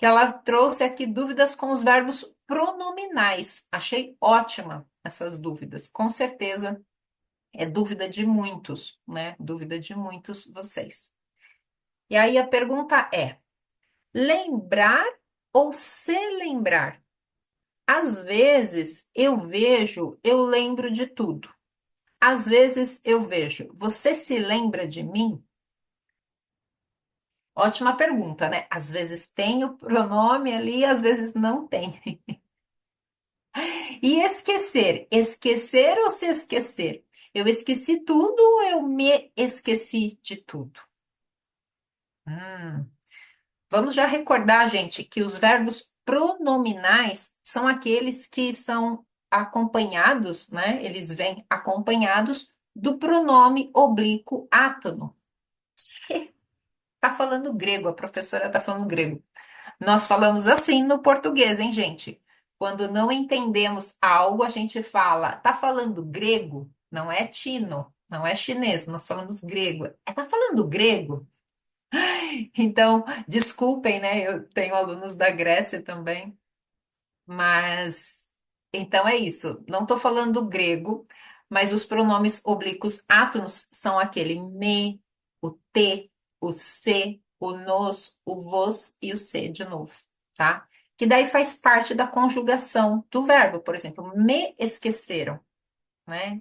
que ela trouxe aqui dúvidas com os verbos pronominais. Achei ótima essas dúvidas. Com certeza é dúvida de muitos, né? Dúvida de muitos vocês. E aí a pergunta é: lembrar ou se lembrar? Às vezes eu vejo, eu lembro de tudo. Às vezes eu vejo, você se lembra de mim? Ótima pergunta, né? Às vezes tem o pronome ali, às vezes não tem. E esquecer? Esquecer ou se esquecer? Eu esqueci tudo ou eu me esqueci de tudo? Hum. Vamos já recordar, gente, que os verbos pronominais são aqueles que são acompanhados, né? Eles vêm acompanhados do pronome oblíquo átono. Tá falando grego, a professora tá falando grego. Nós falamos assim no português, hein, gente? Quando não entendemos algo, a gente fala, tá falando grego? Não é tino, não é chinês, nós falamos grego. É, tá falando grego? Então, desculpem, né? Eu tenho alunos da Grécia também, mas então é isso. Não tô falando grego, mas os pronomes oblíquos átonos são aquele me, o te, o se, o nos, o vos e o se de novo, tá? Que daí faz parte da conjugação do verbo. Por exemplo, me esqueceram, né?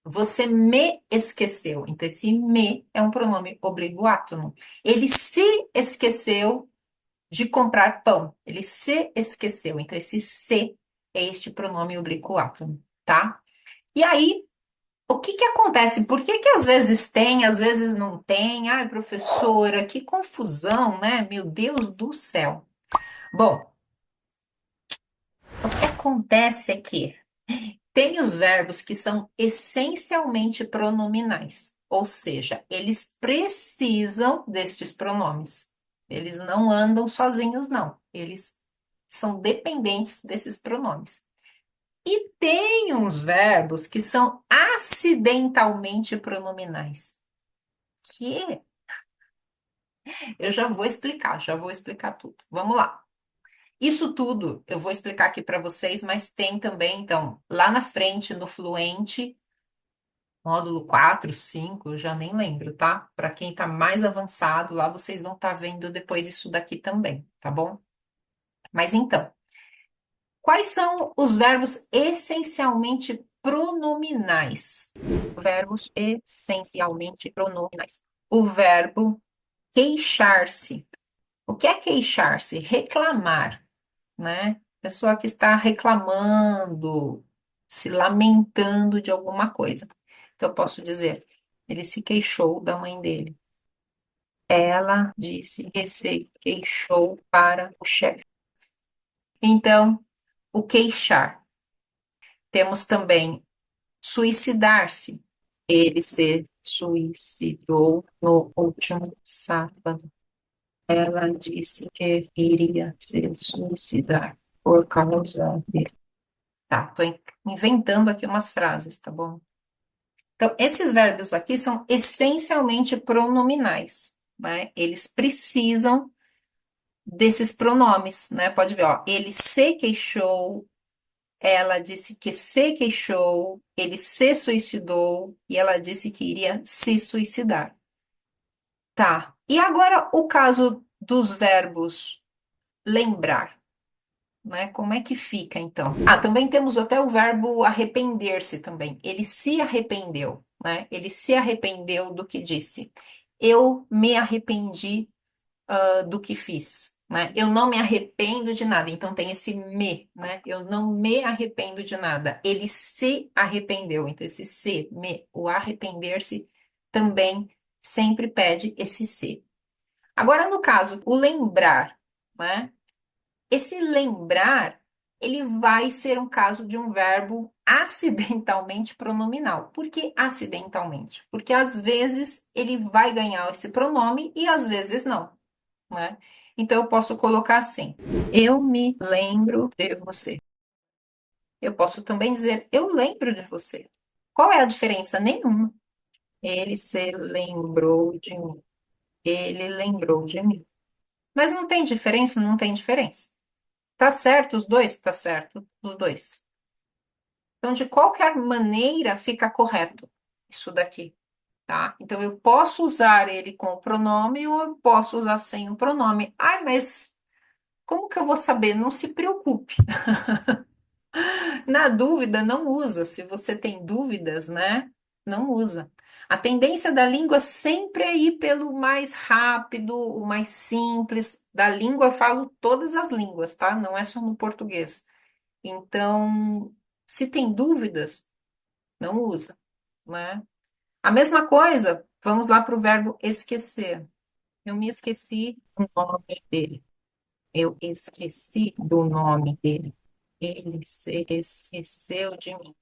Você me esqueceu. Então, esse me é um pronome oblíquo átono. Ele se esqueceu de comprar pão. Ele se esqueceu. Então, esse se é este pronome oblíquo átono, tá? E aí, o que que acontece? Por que que às vezes tem, às vezes não tem? Ai, professora, que confusão, né? Meu Deus do céu. Bom, o que acontece é que tem os verbos que são essencialmente pronominais, ou seja, eles precisam destes pronomes. Eles não andam sozinhos, não. Eles são dependentes desses pronomes. E tem uns verbos que são acidentalmente pronominais, que eu já vou explicar tudo. Vamos lá. Isso tudo eu vou explicar aqui para vocês, mas tem também, então, lá na frente, no Fluente, módulo 4, 5, eu já nem lembro, tá? Para quem tá mais avançado, lá vocês vão estar vendo depois isso daqui também, tá bom? Mas então, quais são os verbos essencialmente pronominais? Verbos essencialmente pronominais. O verbo queixar-se. O que é queixar-se? Reclamar, né? Pessoa que está reclamando, se lamentando de alguma coisa. Então, eu posso dizer, ele se queixou da mãe dele. Ela disse que se queixou para o chefe. Então, o queixar. Temos também suicidar-se. Ele se suicidou no último sábado. Ela disse que iria se suicidar por causa dele. Tá, tô inventando aqui umas frases, tá bom? Então, esses verbos aqui são essencialmente pronominais, né? Eles precisam desses pronomes, né? Pode ver, ó, ele se queixou, ela disse que se queixou, ele se suicidou e ela disse que iria se suicidar. Tá. E agora o caso dos verbos lembrar, né? Como é que fica então? Ah, também temos até o verbo arrepender-se também. Ele se arrependeu, né? Ele se arrependeu do que disse. Eu me arrependi, do que fiz, né? Eu não me arrependo de nada. Então tem esse me, né? Eu não me arrependo de nada. Ele se arrependeu. Então esse se, me, o arrepender-se também sempre pede esse se. Agora no caso, o lembrar, né? Esse lembrar, ele vai ser um caso de um verbo acidentalmente pronominal. Por que acidentalmente? Porque às vezes ele vai ganhar esse pronome e às vezes não, né? Então eu posso colocar assim: eu me lembro de você. Eu posso também dizer: eu lembro de você. Qual é a diferença? Nenhuma. Ele se lembrou de mim. Ele lembrou de mim. Mas não tem diferença? Não tem diferença. Tá certo os dois? Tá certo os dois. Então, de qualquer maneira, fica correto isso daqui, tá? Então, eu posso usar ele com o pronome ou eu posso usar sem o pronome. Ai, mas como que eu vou saber? Não se preocupe. Na dúvida, não usa. Se você tem dúvidas, né? Não usa. A tendência da língua sempre é ir pelo mais rápido, o mais simples. Da língua, eu falo todas as línguas, tá? Não é só no português. Então, se tem dúvidas, não usa, né? A mesma coisa, vamos lá para o verbo esquecer. Eu me esqueci do nome dele. Eu esqueci do nome dele. Ele se esqueceu de mim.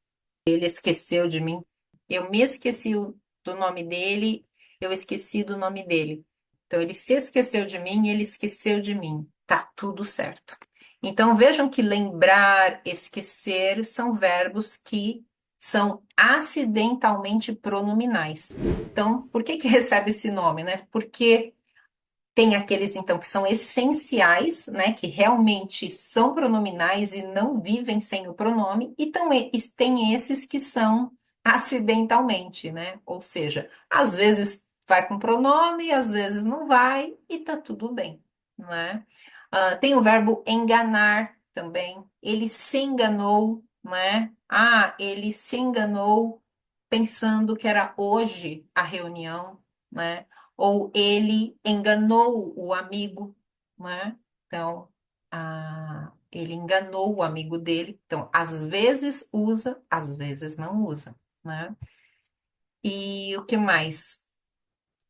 Ele esqueceu de mim. Eu me esqueci do nome dele. Eu esqueci do nome dele. Então, ele se esqueceu de mim, ele esqueceu de mim. Tá tudo certo. Então, vejam que lembrar, esquecer são verbos que são acidentalmente pronominais. Então, por que que recebe esse nome, né? Porque tem aqueles, então, que são essenciais, né, que realmente são pronominais e não vivem sem o pronome, e tem esses que são acidentalmente, né? Ou seja, às vezes vai com pronome, às vezes não vai, e tá tudo bem, né? Tem o verbo enganar também. Ele se enganou, né? Ah, ele se enganou pensando que era hoje a reunião, né? Ou ele enganou o amigo, né? Então, ele enganou o amigo dele. Então, às vezes usa, às vezes não usa, né? E o que mais?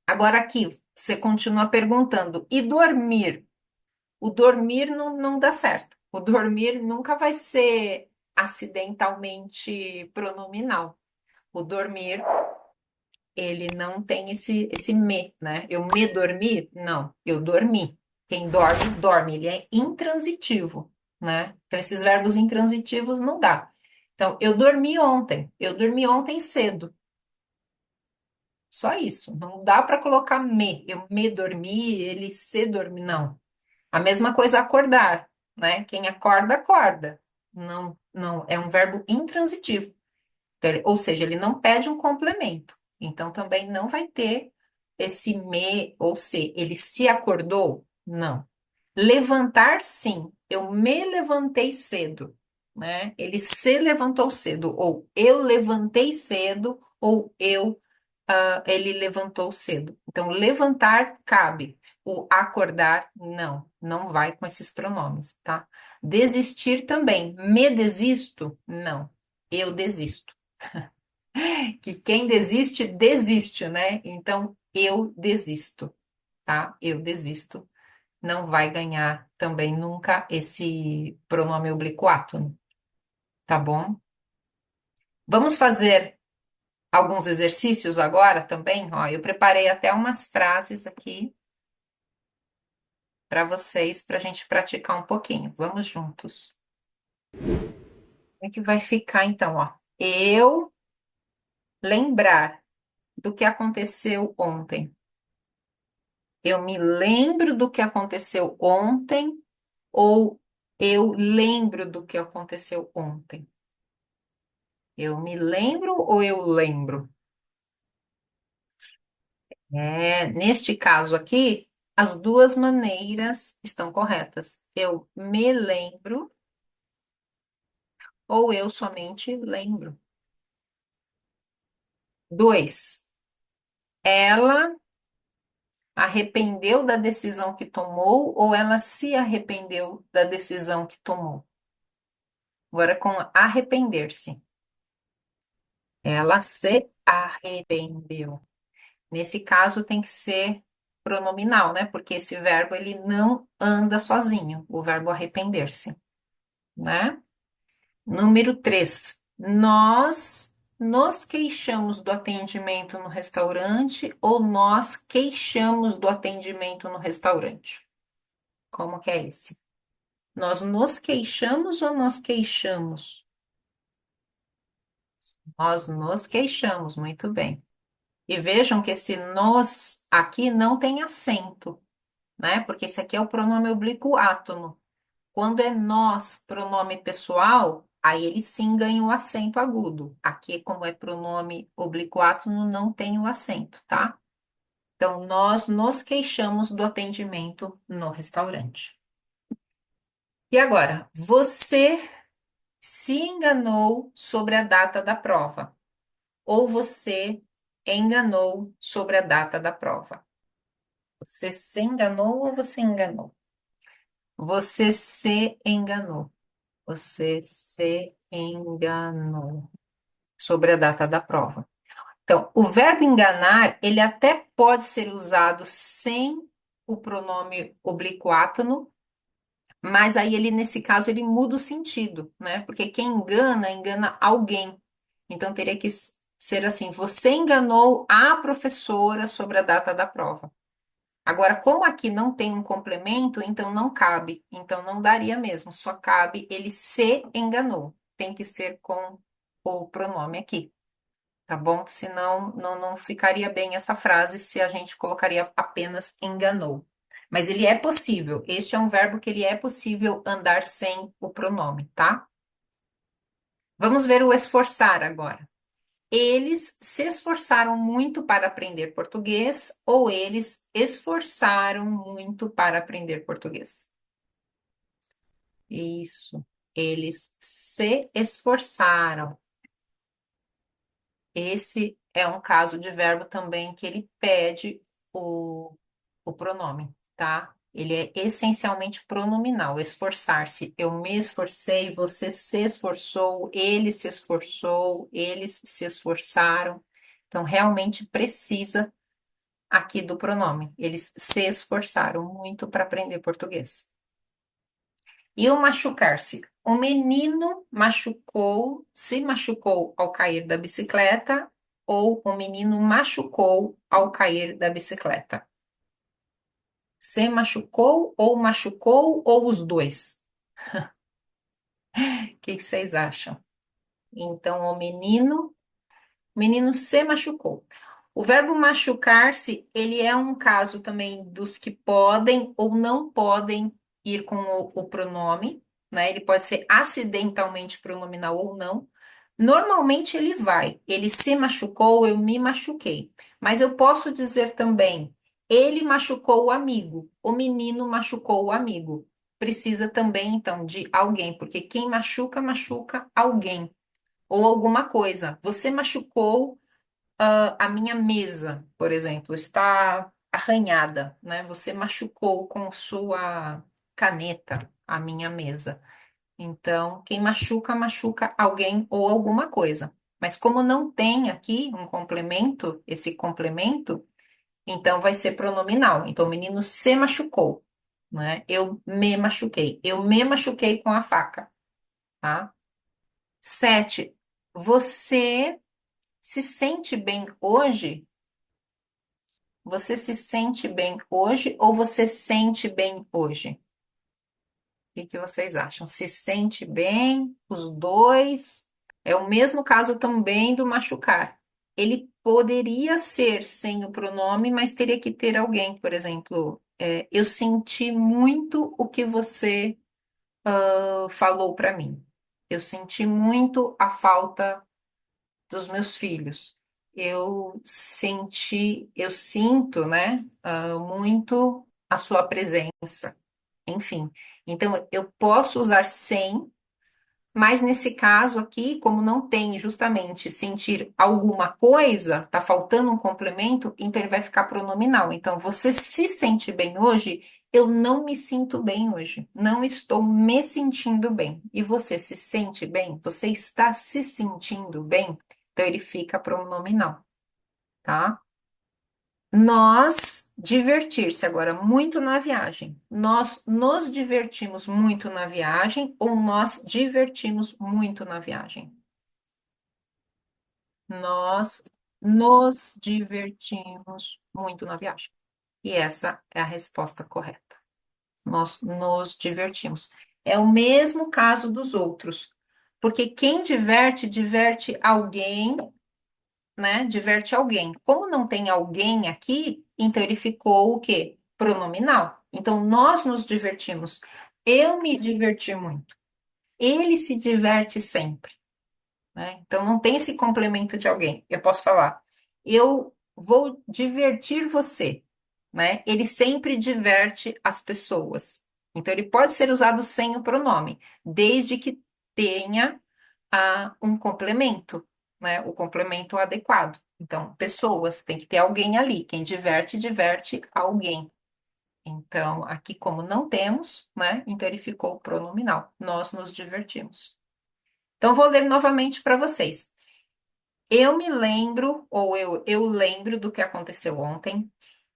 Agora aqui, você continua perguntando, e dormir? O dormir não dá certo. O dormir nunca vai ser acidentalmente pronominal. O dormir ele não tem esse me, né? Eu me dormi? Não, eu dormi. Quem dorme, dorme. Ele é intransitivo, né? Então, esses verbos intransitivos não dá. Então, eu dormi ontem cedo. Só isso. Não dá para colocar me. Eu me dormi, ele se dormi. Não. A mesma coisa acordar, né? Quem acorda, acorda. Não, é um verbo intransitivo. Então, ou seja, ele não pede um complemento. Então, também não vai ter esse me ou se. Ele se acordou? Não. Levantar, sim. Eu me levantei cedo, né? Ele se levantou cedo, ou eu levantei cedo, ou ele levantou cedo. Então, levantar cabe. O acordar, não vai com esses pronomes, tá? Desistir também. Me desisto? Não. Eu desisto. Que quem desiste, desiste, né? Então, eu desisto, tá? Eu desisto. Não vai ganhar também nunca esse pronome oblíquo, tá bom? Vamos fazer alguns exercícios agora também. Ó, eu preparei até umas frases aqui para vocês, para a gente praticar um pouquinho. Vamos juntos. Como é que vai ficar então, ó? Eu lembrar do que aconteceu ontem. Eu me lembro do que aconteceu ontem ou eu lembro do que aconteceu ontem? Eu me lembro ou eu lembro? Neste caso aqui, as duas maneiras estão corretas. Eu me lembro ou eu somente lembro. Dois, ela arrependeu da decisão que tomou ou ela se arrependeu da decisão que tomou? Agora, com arrepender-se. Ela se arrependeu. Nesse caso, tem que ser pronominal, né? Porque esse verbo ele não anda sozinho, o verbo arrepender-se, né? Número 3. Nós nos queixamos do atendimento no restaurante ou nós queixamos do atendimento no restaurante? Como que é esse? Nós nos queixamos ou nós queixamos? Nós nos queixamos, muito bem. E vejam que esse nós aqui não tem acento. né? Porque esse aqui é o pronome oblíquo átono. Quando é nós, pronome pessoal, aí ele sim ganha o acento agudo. Aqui, como é pronome oblíquo átono, não tem o acento, tá? Então, nós nos queixamos do atendimento no restaurante. E agora, você se enganou sobre a data da prova, ou você enganou sobre a data da prova. Você se enganou ou você enganou? Você se enganou. Você se enganou sobre a data da prova. Então, o verbo enganar, ele até pode ser usado sem o pronome oblíquo átono, mas aí ele, nesse caso, ele muda o sentido, né? Porque quem engana, engana alguém. Então, teria que ser assim: você enganou a professora sobre a data da prova. Agora, como aqui não tem um complemento, então não cabe. Então, não daria mesmo. Só cabe ele se enganou. Tem que ser com o pronome aqui, tá bom? Senão, não ficaria bem essa frase se a gente colocaria apenas enganou. Mas ele é possível. Este é um verbo que ele é possível andar sem o pronome, tá? Vamos ver o esforçar agora. Eles se esforçaram muito para aprender português ou eles esforçaram muito para aprender português? Isso. Eles se esforçaram. Esse é um caso de verbo também que ele pede o, o pronome, tá? Ele é essencialmente pronominal. Esforçar-se. Eu me esforcei, você se esforçou, ele se esforçou, eles se esforçaram. Então, realmente precisa aqui do pronome. Eles se esforçaram muito para aprender português. E o machucar-se. O menino machucou, se machucou ao cair da bicicleta, ou o menino machucou ao cair da bicicleta. Se machucou ou os dois? O que vocês acham? Então, o menino se machucou. O verbo machucar-se, ele é um caso também dos que podem ou não podem ir com o pronome, né? Ele pode ser acidentalmente pronominal ou não. Normalmente ele vai. Ele se machucou, eu me machuquei. Mas eu posso dizer também, ele machucou o amigo, o menino machucou o amigo. Precisa também, então, de alguém, porque quem machuca, machuca alguém ou alguma coisa. Você machucou a minha mesa, por exemplo, está arranhada, né? Você machucou com sua caneta a minha mesa. Então, quem machuca, machuca alguém ou alguma coisa. Mas como não tem aqui um complemento, esse complemento, então vai ser pronominal. Então, o menino se machucou, né? Eu me machuquei. Eu me machuquei com a faca, tá? 7. Você se sente bem hoje? Você se sente bem hoje ou você sente bem hoje? O que que vocês acham? Se sente bem, os dois? É o mesmo caso também do machucar. Ele poderia ser sem o pronome, mas teria que ter alguém, por exemplo, eu senti muito o que você falou para mim. Eu senti muito a falta dos meus filhos. Eu sinto, né, muito a sua presença. Enfim, então eu posso usar sem, mas nesse caso aqui, como não tem justamente sentir alguma coisa, tá faltando um complemento, então ele vai ficar pronominal. Então, você se sente bem hoje? Eu não me sinto bem hoje. Não estou me sentindo bem. E você se sente bem? Você está se sentindo bem? Então, ele fica pronominal, tá? Nós divertir-se agora muito na viagem. Nós nos divertimos muito na viagem ou nós divertimos muito na viagem? Nós nos divertimos muito na viagem. E essa é a resposta correta. Nós nos divertimos. É o mesmo caso dos outros, porque quem diverte, diverte alguém, né? Diverte alguém. Como não tem alguém aqui, então ele ficou o quê? Pronominal. Então, nós nos divertimos. Eu me diverti muito. Ele se diverte sempre, né? Então, não tem esse complemento de alguém. Eu posso falar, eu vou divertir você, né? Ele sempre diverte as pessoas. Então, ele pode ser usado sem o pronome, desde que tenha um complemento, né? O complemento adequado. Então, pessoas, tem que ter alguém ali. Quem diverte, diverte alguém. Então, aqui, como não temos, né? Então, ele ficou pronominal. Nós nos divertimos. Então, vou ler novamente para vocês. Eu me lembro, ou eu lembro do que aconteceu ontem.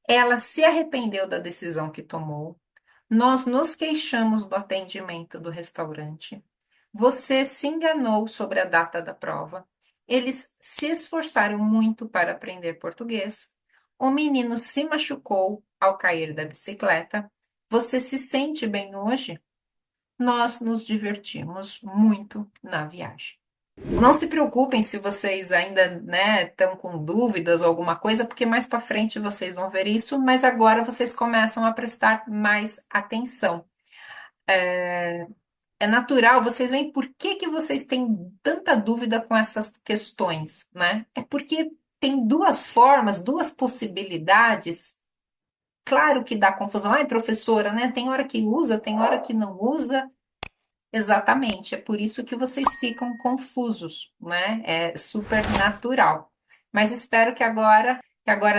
Ela se arrependeu da decisão que tomou. Nós nos queixamos do atendimento do restaurante. Você se enganou sobre a data da prova. Eles se esforçaram muito para aprender português. O menino se machucou ao cair da bicicleta. Você se sente bem hoje? Nós nos divertimos muito na viagem. Não se preocupem se vocês ainda, né, estão com dúvidas ou alguma coisa, porque mais para frente vocês vão ver isso, mas agora vocês começam a prestar mais atenção. É natural, vocês veem por que que vocês têm tanta dúvida com essas questões, né? É porque tem duas formas, duas possibilidades. Claro que dá confusão. Ai, professora, né? Tem hora que usa, tem hora que não usa. Exatamente, é por isso que vocês ficam confusos, né? É super natural. Mas espero que agora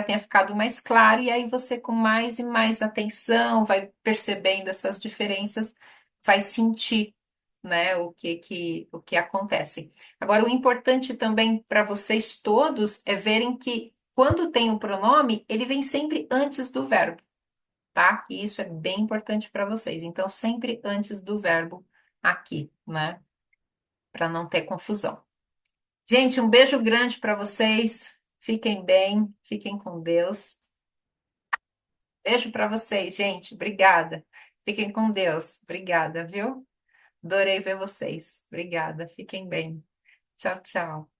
tenha ficado mais claro e aí você com mais e mais atenção vai percebendo essas diferenças, vai sentir, né, o que acontece. Agora, o importante também para vocês todos é verem que quando tem o pronome, ele vem sempre antes do verbo, tá? E isso é bem importante para vocês. Então, sempre antes do verbo aqui, né? Para não ter confusão. Gente, um beijo grande para vocês. Fiquem bem, fiquem com Deus. Beijo para vocês, gente. Obrigada. Fiquem com Deus. Obrigada, viu? Adorei ver vocês. Obrigada. Fiquem bem. Tchau, tchau.